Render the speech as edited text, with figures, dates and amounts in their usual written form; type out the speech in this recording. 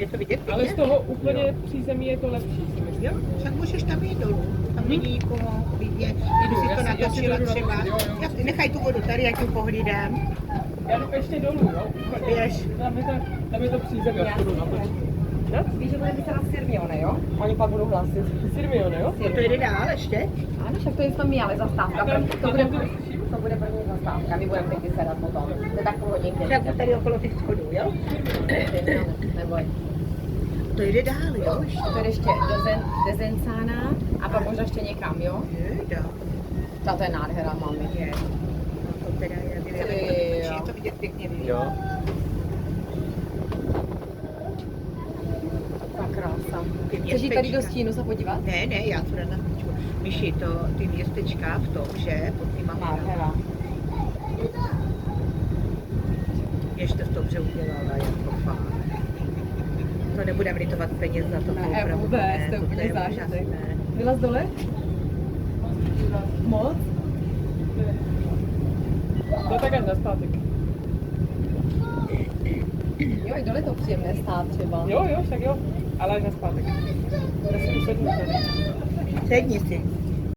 Je to vidět pěkně? Ale z toho úplně přízemí je to lepší, si myslím. Jo, však můžeš tam jít dolů. Tam není nikoho, klidně. Kdyby si to natočila třeba. Jasně, nechaj tu vodu tady, jak ji pohlídám. Já jdu ještě dolů, jo? Běž. Tam je to přízemí, já to jdu natočit. Víš, že budeme vysílat Sirmione, jo? Oni pak budou hlásit Sirmione, jo? To jde dál ještě? Ano, však to je to ale zastávka. To bude první zastávka, my budeme teď vysedat potom. To je tak půl hodinky. Však tady okolo těch schodů, jo? Neboj. To jde dál, jo? To jde ještě do Zenzana a pak možná ještě někam, jo? Jde dál. To je nádhera, mami. Je. No to teda je to vidět pěkně, vidíš? Jo. Tak krása. Ty Chceš jít tady do městečka. stínu se podívat? Ne, já to na chvíličku. Myši, ty městečka v tom, že? Pod těma Nádhera. Ještě to dobře udělala, jako fakt. To nebudeme litovat peněz za to. Ne, opravdu vůbec, ne, to je úplně je zážitek. úžasné. Byla dole? Moc? To tak až na zpátek. Jo, i dole to příjemné stát třeba. Jo, však jo. Ale až na zpátek. Já si usednu tady. Sedni si.